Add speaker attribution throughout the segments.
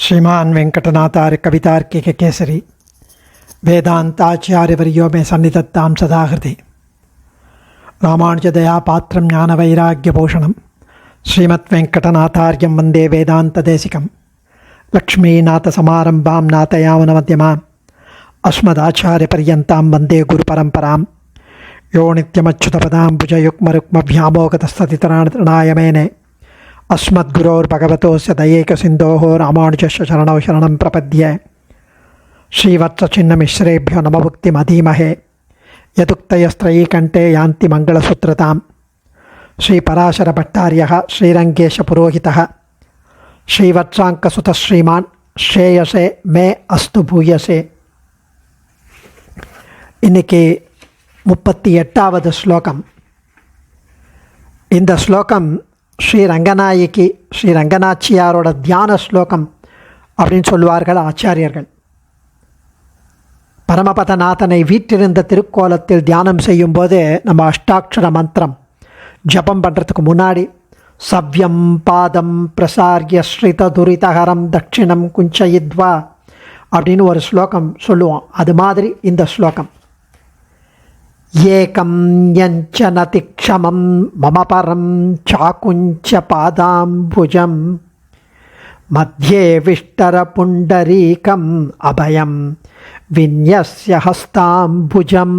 Speaker 1: श्रीमान वेंकटनाथार्य कवितार्किक केसरी वेदांताचार्यवर्यो मे सन्निधत्तां सदा हृदि रामानुजदया पात्रं ज्ञानवैराग्यभूषणं श्रीमद्वेंकटनाथार्यं वन्दे वेदान्तदेशिकं लक्ष्मीनाथसमारम्भां नाथयामुनमध्यमाम् अस्मदाचार्यपर्यन्तां वन्दे गुरुपरम्परां यो नित्यमच्युतपदाम्बुजयुग्मरुक्मव्यामोगतस्ततितराणाय मेने अस्मद्गुरोर्भगवतोस्य दयैकसिन्धोः रामानुजस्य शरणौ शरणं प्रपद्ये श्रीवत्सचिन्नमिश्रेभ्यो नमभुक्तिमधीमहे यदुक्तयस्त्रयीकण्ठे यान्ति मङ्गलसूत्रतां श्रीपराशरभट्टार्यः श्रीरङ्गेशपुरोहितः श्रीवत्साङ्कसुतः श्रीमान् श्रेयसे मे अस्तु भूयसे. இன்னைக்கு 38வது ஸ்லோகம். இந்த ஸ்லோகம் ஸ்ரீ ரங்கநாயகி ஸ்ரீ ரங்கநாச்சியாரோட தியான ஸ்லோகம் அப்படின்னு சொல்லுவார்கள் ஆச்சாரியர்கள். பரமபதநாதனை வீற்றிருந்த திருக்கோலத்தில் தியானம் செய்யும்போது நம்ம அஷ்டாட்சர மந்திரம் ஜபம் பண்ணுறதுக்கு முன்னாடி சவ்யம் பாதம் பிரசாரிய ஸ்ரித துரிதஹரம் தட்சிணம் குஞ்சயித்வா அப்படின்னு ஒரு ஸ்லோகம் சொல்லுவோம். அது மாதிரி இந்த ஸ்லோகம் ஏகம் யஞ்சனதிக்ஷமம் மம பரம் சாக்குஞ்ச பாதாம்புஜம் மத்யே விஷ்டர புண்டரீகம் அபயம் விந்யஸ்ய ஹஸ்தாம்புஜம்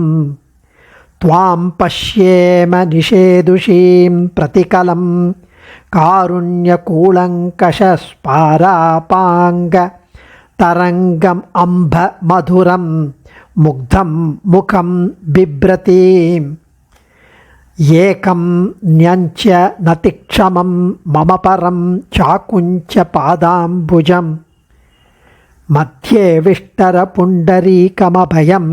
Speaker 1: த்வாம் பஷ்யேம நிஷேதுஷீம் பிரதிகலம் காருண்யகூலங்கஷஸ்பாராபாங்க தரங்கம் அம்ப மதுரம் முக்தம் முகம் பிப்ரதீம் ஏகம் ஞஞ்ச நதிக்ஷமம் மம பரம் சாக்குஞ்ச பாதாம்புஜம் மத்யே விஷ்டர புண்டரீகமபயம்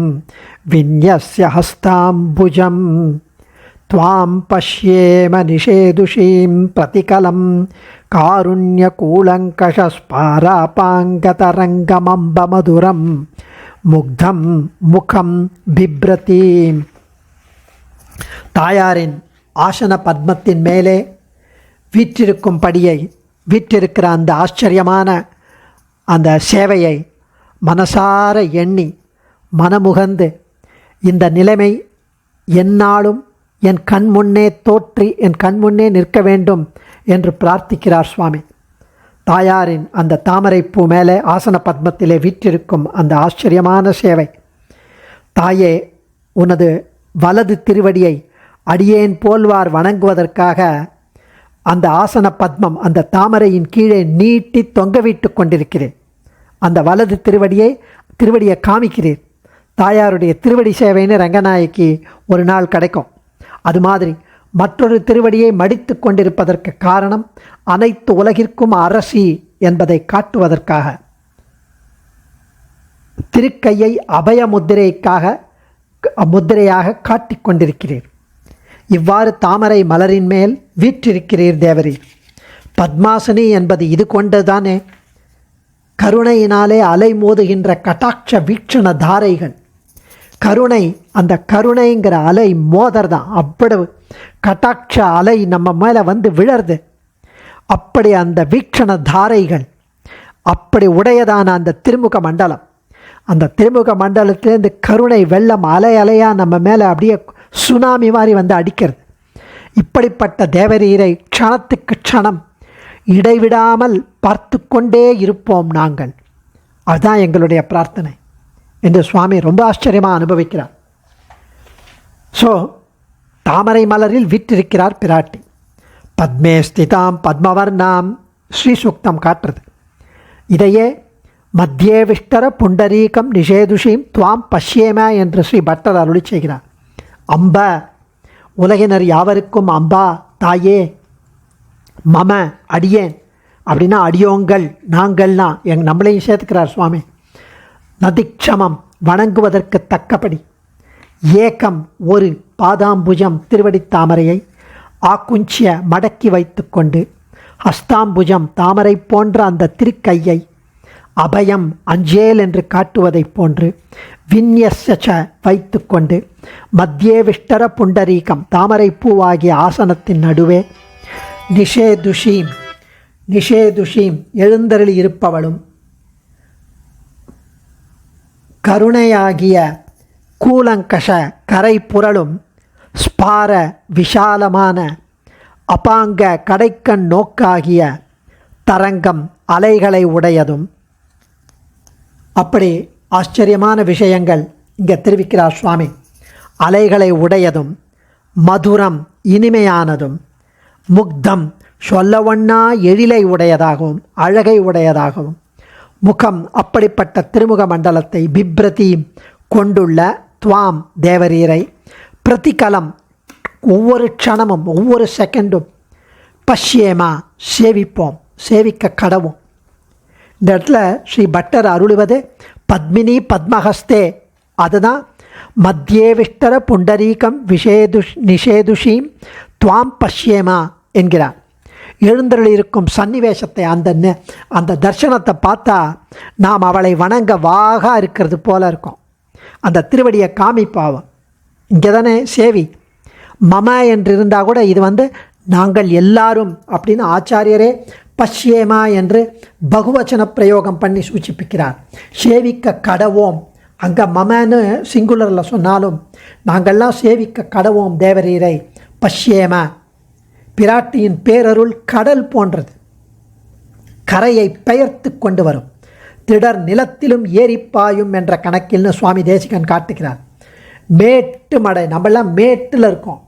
Speaker 1: விந்யஸ்ய ஹஸ்தாம்புஜம் த்வாம் பஷ்யேம நிஷேதுஷீம் பிரதிகலம் காருண்யகூலங்கஷஸ்பாராபாங்கதரங்கமம்ப மதுரம் முக்தம் முகம் பிப்ரதீம். தாயாரின் ஆசன பத்மத்தின் மேலே வீற்றிருக்கிற அந்த ஆச்சரியமான அந்த சேவையை மனசார எண்ணி மனமுகந்து இந்த நிலைமை எந்நாளும் என் கண் முன்னே தோற்றி என் கண் முன்னே நிற்க வேண்டும் என்று பிரார்த்திக்கிறார் சுவாமி. தாயாரின் அந்த தாமரைப்பூ மேலே ஆசன பத்மத்திலே வீற்றிருக்கும் அந்த ஆச்சரியமான சேவை. தாயே, உனது வலது திருவடியை அடியேன் போல்வார் வணங்குவதற்காக அந்த ஆசன பத்மம் அந்த தாமரையின் கீழே நீட்டி தொங்கவிட்டு கொண்டிருக்கிறேன். அந்த வலது திருவடியை காமிக்கிறேன். தாயாருடைய திருவடி சேவைன்னு ரங்கநாயகி ஒரு நாள் கிடைக்கும். அது மாதிரி மற்றொரு திருவடியை மடித்து கொண்டிருப்பதற்கு காரணம் அனைத்து உலகிற்கும் அரசி என்பதை காட்டுவதற்காக திருக்கையை அபய முத்திரையாக காட்டிக்கொண்டிருக்கிறீர். இவ்வாறு தாமரை மலரின் மேல் வீற்றிருக்கிறீர் தேவரீர். பத்மாசனி என்பது இது கொண்டுதானே. கருணையினாலே அலை மோதுகின்ற கட்டாட்ச வீக்ஷண தாரைகள். கருணை, அந்த கருணைங்கிற அலை மோதர் தான். அவ்வளவு கட்டாட்ச அலை நம்ம மேலே வந்து விழருது. அப்படி அந்த வீக்ஷண தாரைகள், அப்படி உடையதான அந்த திருமுக மண்டலம், அந்த திருமுக மண்டலத்திலேருந்து கருணை வெள்ளம் அலை அலையாக நம்ம மேலே அப்படியே சுனாமி மாதிரி வந்து அடிக்கிறது. இப்படிப்பட்ட தேவரீரை க்ஷணத்துக்கு க்ஷணம் இடைவிடாமல் பார்த்து கொண்டே இருப்போம் நாங்கள். அதுதான் எங்களுடைய பிரார்த்தனை என்று சுவாமி ரொம்ப ஆச்சரியமாக அனுபவிக்கிறார். ஸோ தாமரை மலரில் வீற்றிருக்கிறார் பிராட்டி. பத்மே ஸ்திதாம் பத்மவர்ணாம் ஸ்ரீசூக்தம் காட்டுறது. இதையே மத்தியே விஷ்டர புண்டரீகம் நிஷேதுஷீம் துவாம் பஷ்யேம என்று ஸ்ரீ பட்டர் அருளி செய்கிறார். அம்ப, உலகினர் யாவருக்கும் அம்பா தாயே, மம அடியேன் அப்படின்னா அடியோங்கள் நாங்கள்னா நம்மளையும் சேர்த்துக்கிறார் சுவாமி. நதிக்ஷமம் வணங்குவதற்கு தக்கபடி, ஏகம் ஒரு பாதாம்புஜம் திருவடி தாமரையை ஆக்குஞ்சிய மடக்கி வைத்து கொண்டு, ஹஸ்தாம்புஜம் தாமரை போன்ற அந்த திருக்கையை அபயம் அஞ்சேல் என்று காட்டுவதைப் போன்று விந்யஸ்ய வைத்து கொண்டு, மத்தியே விஷ்டர புண்டரீகம் தாமரை பூவாகிய ஆசனத்தின் நடுவே நிஷேதுஷீம் எழுந்தருளி இருப்பவளும் கருணையாகிய கூலங்கஷ கரை புரளும் ஸ்பார விஷாலமான அபாங்க கடைக்கண் நோக்காகிய தரங்கம் அலைகளை உடையதும். அப்படி ஆச்சரியமான விஷயங்கள் இங்கே தெரிவிக்கிறார் சுவாமி. அலைகளை உடையதும், மதுரம் இனிமையானதும், முக்தம் சொல்லவண்ணா எழிலை உடையதாகவும் அழகை உடையதாகவும், முகம் அப்படிப்பட்ட திருமுக மண்டலத்தை பிப்ரதி கொண்டுள்ள துவாம் தேவரீரை பிரதிகலம் ஒவ்வொரு க்ஷணமும் ஒவ்வொரு செகண்டும் பஷ்யேமா சேவிப்போம், சேவிக்க கடவும். இந்த இடத்துல ஸ்ரீ பட்டர் அருளுவது பத்மினி பத்மஹஸ்தே, அதுதான் மத்தியேவிஷ்டர புண்டரீகம் நிஷேதுஷீம் துவாம் பஷ்யேமா என்கிறார். எழுந்தருளிருக்கும் சன்னிவேஷத்தை அந்த தர்சனத்தை பார்த்தா நாம் அவளை வணங்க வாக இருக்கிறது போல இருக்கும். அந்த திருவடியை காமிப்பாவும். இங்கே தானே சேவி மம என்று இருந்தால் கூட இது நாங்கள் எல்லாரும் அப்படின்னு ஆச்சாரியரே பஷ்யேமா என்று பகுவச்சன பிரயோகம் பண்ணி சூச்சிப்பிக்கிறார். சேவிக்க கடவோம், அங்கே மமன்னு சிங்குலரில் சொன்னாலும் நாங்கள்லாம் சேவிக்க கடவோம் தேவரீரை. பஷ்யேம பிராட்டியின் பேரருள் கடல் போன்றது, கரையை பெயர்த்து கொண்டு வரும், திடர் நிலத்திலும் ஏறிப்பாயும் என்ற கணக்கில்னு சுவாமி தேசிகன் காட்டுகிறார். மேட்டு மடை, நம்மளாம் மேட்டில் இருக்கோம்.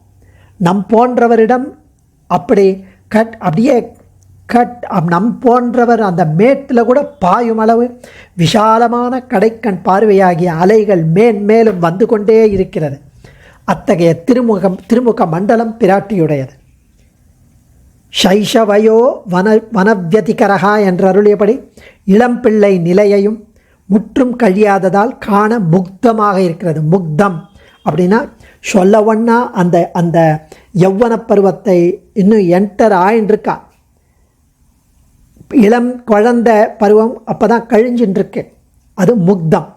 Speaker 1: நம் போன்றவரிடம் அப்படியே நம் போன்றவர் அந்த மேட்டில் கூட பாயும் அளவு விஷாலமான கடைக்கண் பார்வையாகிய அலைகள் மேன்மேலும் வந்து கொண்டே இருக்கிறது. அத்தகைய திருமுக மண்டலம் பிராட்டியுடையது. சைஷவயோ வனவியதிகரகா என்று அருளியபடி இளம்பிள்ளை நிலையையும் முற்றும் கழியாததால் காண முக்தமாக இருக்கிறது. முக்தம் அப்படின்னா சொல்லவண்ணா அந்த யௌவன பருவத்தை இன்னும் என்டர் ஆயின்றிருக்கா. இளம் குழந்தை பருவம் அப்போ தான் கழிஞ்சின்றிருக்கு, அது முக்தம்.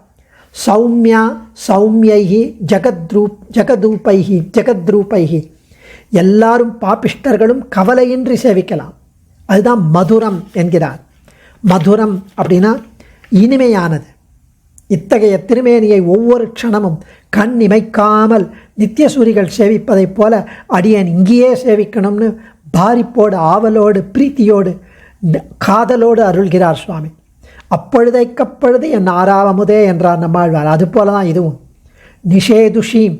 Speaker 1: சௌமியா சௌமியைகி ஜெகத்ரூபைகி எல்லாரும் பாபிஷ்டர்களும் கவலையின்றி சேவிக்கலாம். அதுதான் மதுரம் என்கிறார். மதுரம் அப்படின்னா இனிமையானது. இத்தகைய திருமேனியை ஒவ்வொரு க்ஷணமும் கண் இமைக்காமல் நித்தியசூரிகள் சேவிப்பதைப் போல அடியேன் இங்கேயே சேவிக்கணும்னு பாரிப்போடு ஆவலோடு பிரீத்தியோடு காதலோடு அருள்கிறார் சுவாமி. அப்பொழுதைக்கப்பொழுது என் ஆறாவமுதே என்றார் நம்மாழ்வார். அதுபோல தான் இதுவும். நிஷேதுஷீம்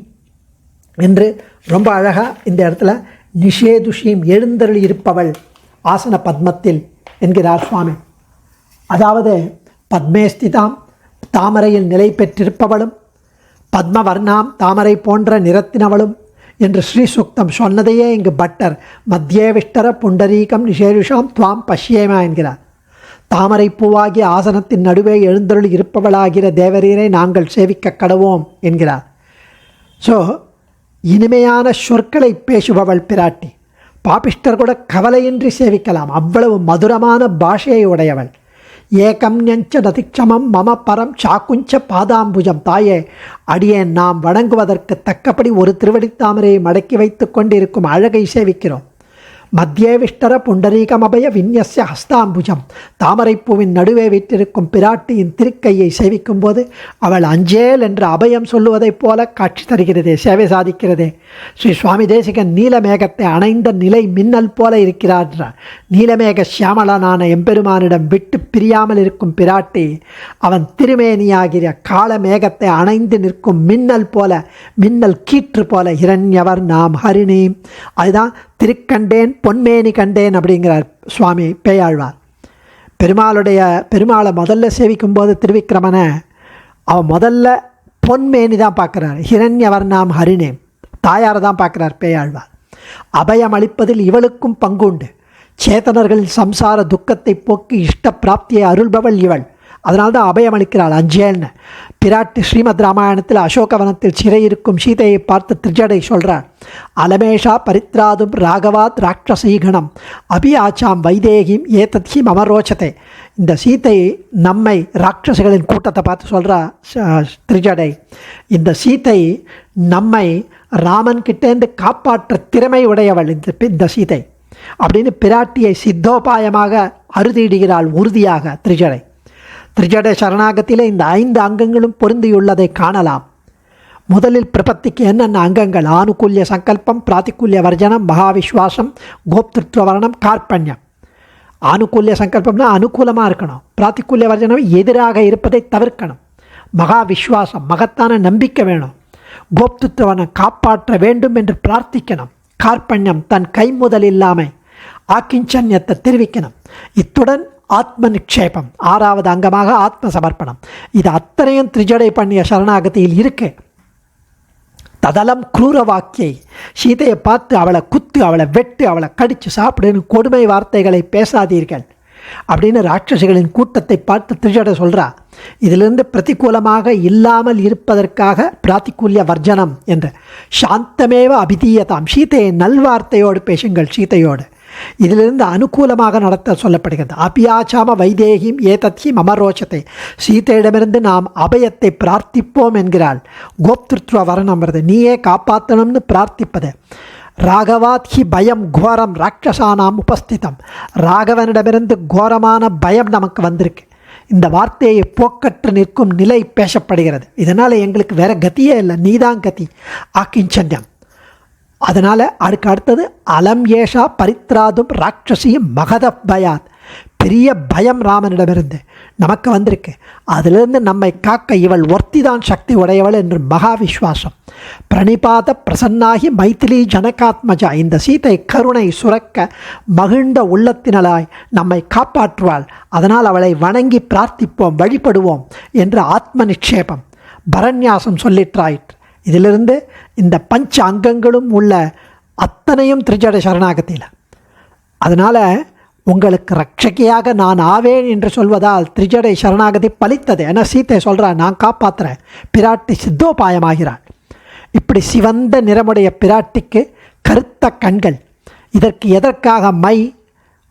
Speaker 1: என்று ரொம்ப அழகாக இந்த இடத்துல நிஷேதுஷீம் எழுந்தருளி இருப்பவள் ஆசன பத்மத்தில் என்கிறார் சுவாமி. அதாவது பத்மேஸ்திதாம் தாமரையில் நிலை பெற்றிருப்பவளும் பத்மவர்ணாம் தாமரை போன்ற நிறத்தினவளும் என்று ஸ்ரீசுக்தம் சொன்னதையே இங்கு பட்டர் மத்தியேவிஷ்டர புண்டரீகம் நிஷேருஷாம் துவாம் பஷ்யேமா என்கிறார். தாமரை பூவாகிய ஆசனத்தின் நடுவே எழுந்தருளி இருப்பவளாகிற தேவரீரை நாங்கள் சேவிக்க கடவோம் என்கிறார். ஸோ இனிமையான சொற்களை பேசுபவள் பிராட்டி. பாபிஷ்டர் கூட கவலையின்றி சேவிக்கலாம், அவ்வளவு மதுரமான பாஷையை உடையவள். ஏகம் ஞஞ்ச நதிக்ஷமம் மம பரம் சாக்குஞ்ச பாதாம்புஜம். தாயே, அடியேன் நாம் வணங்குவதற்கு தக்கபடி ஒரு திருவடித்தாமரையை மடக்கி வைத்து கொண்டிருக்கும் அழகை சேவிக்கிறோம். மத்தியேவிஷ்டர புண்டரீகமபய விந்யஸ்ய ஹஸ்தாம்புஜம். தாமரைப்பூவின் நடுவே வீற்றிருக்கும் பிராட்டியின் திருக்கையை சேவிக்கும் போது அவள் அஞ்சேல் என்று அபயம் சொல்லுவதைப் போல காட்சி தருகிறதே, சேவை சாதிக்கிறதே. ஸ்ரீ சுவாமி தேசிகன் நீலமேகத்தை அணைந்த நிலை மின்னல் போல இருக்கிறார். நீலமேக சியாமலனான எம்பெருமானிடம் விட்டு பிரியாமல் இருக்கும் பிராட்டி அவன் திருமேனியாகிற காலமேகத்தை அணைந்து நிற்கும் மின்னல் போல, மின்னல் கீற்று போல இரண்யவர் நாம் ஹரிணி. அதுதான் திருக்கண்டேன் பொன்மேனி கண்டேன் அப்படிங்கிறார் சுவாமி பேயாழ்வார். பெருமாளை முதல்ல சேவிக்கும்போது திருவிக்கிரமனை அவன் முதல்ல பொன்மேனி தான் பார்க்குறார். ஹிரண்யவர்ணாம் ஹரிணே, தாயாரை தான் பார்க்குறார் பேயாழ்வார். அபயம் அளிப்பதில் இவளுக்கும் பங்குண்டு. சேத்தனர்களின் சம்சார துக்கத்தை போக்கி இஷ்ட பிராப்தியை அருள்பவள் இவள். அதனால்தான் அபயம் அளிக்கிறாள் அஞ்சேல்னு. பிராட்டி ஸ்ரீமத் ராமாயணத்தில் அசோகவனத்தில் சிறையிருக்கும் சீதையை பார்த்து திருஜடை சொல்கிறார். அலமேஷா பரித்ராதும் ராகவாத் ராட்சசீகணம் அபி ஆச்சாம் வைதேகிம் ஏதத்ஹி மமரோச்சத்தை. இந்த சீதை நம்மை ராட்சசிகளின் கூட்டத்தை பார்த்து சொல்கிறா திருஜடை. இந்த சீதை நம்மை ராமன் கிட்டேந்து காப்பாற்ற திறமை உடையவள் இந்த சீதை அப்படின்னு பிராட்டியை சித்தோபாயமாக அறுதியிடுகிறாள் உறுதியாக திருஜடை. திரிஜட சரணாகத்திலே இந்த 5 அங்கங்களும் பொருந்தியுள்ளதை காணலாம். முதலில் பிரபத்திக்கு என்னென்ன அங்கங்கள்? ஆனுகூல்ய சங்கல்பம், பிராத்திகூல்ய வர்ஜனம், மகாவிஸ்வாசம், கோப்திருவரணம், கார்பண்யம். ஆனுகூல்ய சங்கல்பம்னா அனுகூலமாக இருக்கணும். பிராத்திகூல்ய வர்ஜனம் எதிராக இருப்பதை தவிர்க்கணும். மகா விஸ்வாசம் மகத்தான நம்பிக்கை வேணும். கோப்திருவரணம் காப்பாற்ற வேண்டும் என்று பிரார்த்திக்கணும். கார்பண்யம் தன் கை முதல் இல்லாமல் ஆக்கிஞ்சன்யத்தை தெரிவிக்கணும். இத்துடன் ஆத்ம நிக்ஷேபம் 6வது அங்கமாக ஆத்ம சமர்ப்பணம். இது அத்தனையும் திரிஜடை பண்ணிய சரணாகதியில் இருக்கு. ததலம் குரூர வாக்கியை, சீதையை பார்த்து அவளை குத்து, அவளை வெட்டு, அவளை கடித்து சாப்பிடுன்னு கொடுமை வார்த்தைகளை பேசாதீர்கள் அப்படின்னு ராட்சசிகளின் கூட்டத்தை பார்த்து திரிஜடை சொல்கிறா. இதிலிருந்து பிரதிகூலமாக இல்லாமல் இருப்பதற்காக பிராத்திகூல்ய வர்ஜனம் என்று சாந்தமேவ அபிதீயதாம், சீதையை நல்வார்த்தையோடு பேசுங்கள். சீதையோடு இதிலிருந்து அனுகூலமாக நடத்த சொல்லப்படுகிறது. அபியாச்சாம வைதேகிம் ஏதத்ஹி மமரோச்சத்தை, சீதையிடமிருந்து நாம் அபயத்தை பிரார்த்திப்போம் என்கிறாள். கோப்திருத்வ வரணம் வருது, நீயே காப்பாற்றணும்னு பிரார்த்திப்பது. ராகவாத் ஹி பயம் கோரம் ராட்சசானாம் உபஸ்திதம், ராகவனிடமிருந்து கோரமான பயம் நமக்கு வந்திருக்கு. இந்த வார்த்தையை போக்கற்று நிற்கும் நிலை பேசப்படுகிறது. இதனால் எங்களுக்கு வேற கதியே இல்லை, நீதான் கதி. ஆக்கிஞ்சன்யம். அதனால் அடுத்தது அலம் ஏஷா பரித்ராதும் ராட்சசியும் மகத பயாத், பெரிய பயம் ராமனிடமிருந்து நமக்கு வந்திருக்கு. அதிலிருந்து நம்மை காக்க இவள் ஒருத்திதான் சக்தி உடையவள் என்று மகா விஸ்வாசம். பிரணிபாத பிரசன்னாகி மைத்திலி ஜனகாத்மஜா, இந்த சீதை கருணை சுரக்க மகிழ்ந்த உள்ளத்தினலாய் நம்மை காப்பாற்றுவாள். அதனால் அவளை வணங்கி பிரார்த்திப்போம், வழிபடுவோம் என்று ஆத்ம நிக்ஷேபம் பரநியாசம் சொல்லிற்றாயிற்று. இதிலிருந்து இந்த பஞ்ச அங்கங்களும் உள்ள அத்தனையும் திரிஜட சரணாகதியில். அதனால் உங்களுக்கு ரட்சகியாக நான் ஆவேன் என்று சொல்வதால் திரிஜடை சரணாகதி பலித்தது. ஏன்னா சீத்தை சொல்கிறான், நான் காப்பாற்றுறேன். பிராட்டி சித்தோபாயமாகிறாள். இப்படி சிவந்த நிறமுடைய பிராட்டிக்கு கருத்த கண்கள். இதற்கு எதற்காக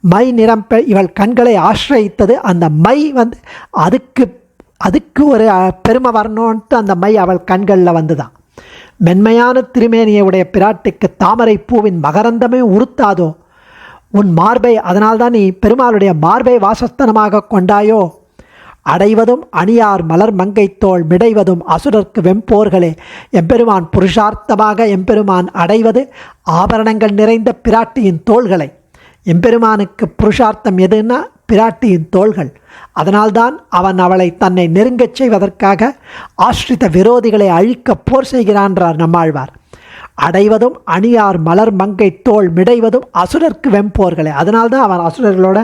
Speaker 1: மை நிறம் இவள் கண்களை ஆசிரயித்தது. அந்த மை அதுக்கு ஒரு பெருமை வரணுன்ட்டு அந்த மை அவள் கண்களில் வந்துதான். மென்மையான திருமேனியுடைய பிராட்டிக்கு தாமரை பூவின் மகரந்தமே உறுத்தாதோ உன் மார்பை, அதனால்தான் நீ பெருமாளுடைய மார்பை வாசஸ்தனமாக கொண்டாயோ. அடைவதும் அணியார் மலர் மங்கைத்தோள் மிடைவதும் அசுரர்க்கு வெம்போர்களே, எம்பெருமான் புருஷார்த்தமாக எம்பெருமான் அடைவது ஆபரணங்கள் நிறைந்த பிராட்டியின் தோள்களை. எம்பெருமானுக்கு புருஷார்த்தம் எதுன்னா பிராட்டியின் தோள்கள். அதனால்தான் அவன் அவளை தன்னை நெருங்கச் செய்வதற்காக ஆஸ்ரித விரோதிகளை அழிக்க போர் செய்கிறான்றார் நம்மாழ்வார். அடைவதும் அணியார் மலர் மங்கை தோள் மிடைவதும் அசுரர்க்கு வெம்போர்களே, அதனால்தான் அவன் அசுரர்களோட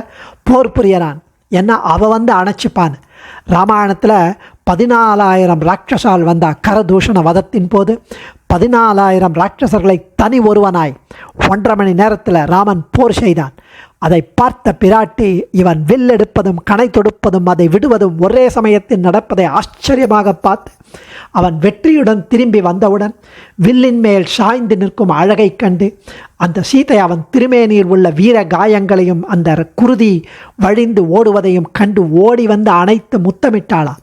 Speaker 1: போர் புரியறான். ஏன்னா அவன் அணைச்சிப்பான். ராமாயணத்தில் 14,000 ராட்சசால் வந்த கரதூஷண வதத்தின் போது 14,000 ராட்சசர்களை தனி ஒருவனாய் 1.5 மணி நேரத்தில் ராமன் போர் செய்தான். அதை பார்த்த பிராட்டி இவன் வில் எடுப்பதும் கணை தொடுப்பதும் அதை விடுவதும் ஒரே சமயத்தில் நடப்பதை ஆச்சரியமாக பார்த்து அவன் வெற்றியுடன் திரும்பி வந்தவுடன் வில்லின் மேல் சாய்ந்து நிற்கும் அழகை கண்டு அந்த சீதை அவன் திருமேனியில் உள்ள வீர காயங்களையும் அந்த குருதி வழிந்து ஓடுவதையும் கண்டு ஓடி வந்து அணைத்து முத்தமிட்டாளாம்.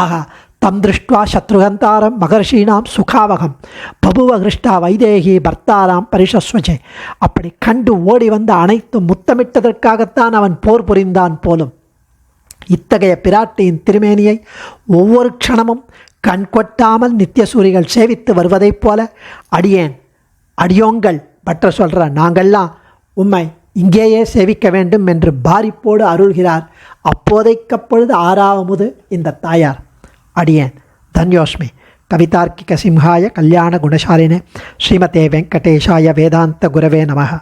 Speaker 1: ஆகா, தம் திருஷ்டுவா சத்ருகந்தாரம் மகர்ஷீனாம் சுகாவகம் பபுவ கிருஷ்டா வைதேகி பர்த்தாராம் பரிஷஸ்வஜே. அப்படி கண்டு ஓடி வந்து அனைத்து முத்தமிட்டதற்காகத்தான் அவன் போர் புரிந்தான் போலும். இத்தகைய பிராட்டியின் திருமேனியை ஒவ்வொரு க்ஷணமும் கண் கொட்டாமல் நித்தியசூரிகள் சேவித்து வருவதைப் போல அடியோங்கள் பற்ற சொல்கிற நாங்கள்லாம் உம்மை இங்கேயே சேவிக்க வேண்டும் என்று பாரிப்போடு அருள்கிறார். அப்போதைக்கப்பொழுது 6வது இந்த தாயார். அடியேன் தன்யோஸ்மி. கவிதார்க்கிக சிம்ஹாய கல்யாண குணசாலினே ஸ்ரீமதே வெங்கடேஷாய வேதாந்த குரவே நமः.